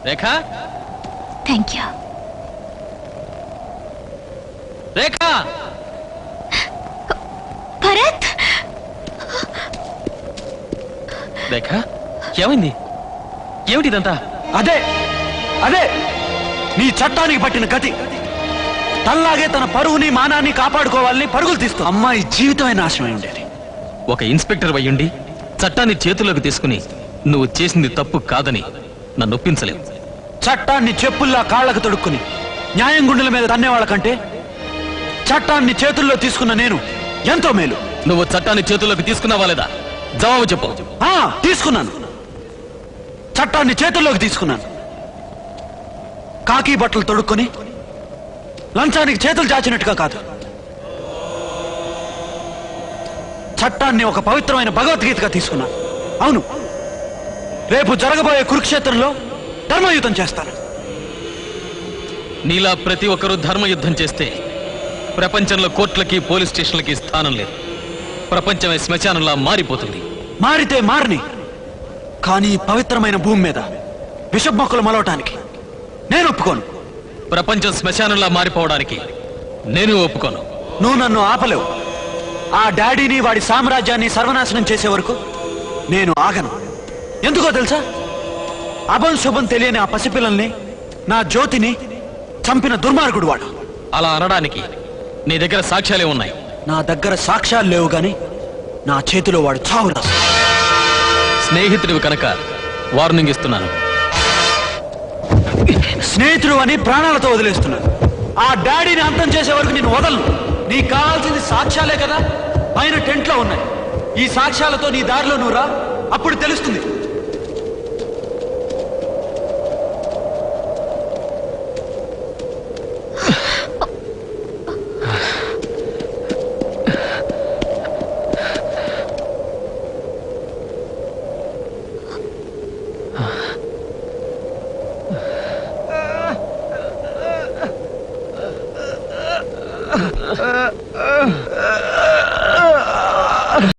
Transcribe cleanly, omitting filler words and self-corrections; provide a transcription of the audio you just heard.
Rekha, thank you. Rekha, Bharat, Rekha, ఏమైంది? ఏమిటి ఇదంతా? అదే అదే నీ చట్టానికి పట్టిన గతి. తల్లాగే తన పరువుని మానాన్ని కాపాడుకోవాలని పరుగులు తీస్తూ అమ్మాయి జీవితమైన నాశనమై ఉండేది. ఒక ఇన్స్పెక్టర్ అయ్యుండి చట్టాన్ని చేతుల్లోకి తీసుకుని నువ్వు చేసింది తప్పు కాదని నన్ను ఒప్పించలేవు. చట్టాన్ని చెప్పుల్లా కాళ్లకు తొడుక్కుని న్యాయం గుండెల మీద తన్నేవాళ్ళ కంటే చట్టాన్ని చేతుల్లో తీసుకున్న నేను ఎంతో మేలు. నువ్వు చట్టాన్ని చేతుల్లోకి తీసుకున్నావా లేదా? జవాబు చెప్పు. తీసుకున్నాను. చట్టాన్ని చేతుల్లోకి తీసుకున్నాను. కాకి బట్టలు తొడుక్కొని లంచానికి చేతులు చాచినట్టుగా కాదు, చట్టాన్ని ఒక పవిత్రమైన భగవద్గీతగా తీసుకున్నాను. అవును, రేపు జరగబోయే కురుక్షేత్రంలో ధర్మయుద్ధం చేస్తాను. నీలా ప్రతి ఒక్కరూ ధర్మయుద్ధం చేస్తే ప్రపంచంలో కోర్టులకి పోలీస్ స్టేషన్లకి స్థానం లేదు. ప్రపంచమే శ్మశానంలా మారిపోతుంది. మారితే మారని, కానీ పవిత్రమైన భూమి మీద విషపు మొక్కలు మలవటానికి నేను ఒప్పుకోను. ప్రపంచం శ్మశానంలా మారిపోవడానికి నేను ఒప్పుకోను. నువ్వు నన్ను ఆపలేవు. ఆ డాడీని వాడి సామ్రాజ్యాన్ని సర్వనాశనం చేసే వరకు నేను ఆగను. ఎందుకో తెలుసా? అభం శుభం తెలియని ఆ పసిపిల్లల్ని, నా జ్యోతిని చంపిన దుర్మార్గుడు వాడు. అలా అనడానికి నీ దగ్గర సాక్ష్యాలే ఉన్నాయి. నా దగ్గర సాక్ష్యాలు లేవు గాని నా చేతిలో వాడు చావు రాసు. స్నేహితుడివి కనుక వార్నింగ్ ఇస్తున్నాను. స్నేహితుడు అని ప్రాణాలతో వదిలేస్తున్నాను. ఆ డాడీని అంతం చేసే వరకు నేను వదలను. నీకు కావాల్సింది సాక్ష్యాలే కదా, పైన టెంట్లో ఉన్నాయి. ఈ సాక్ష్యాలతో నీ దారిలో నువ్వు రా, అప్పుడు తెలుస్తుంది.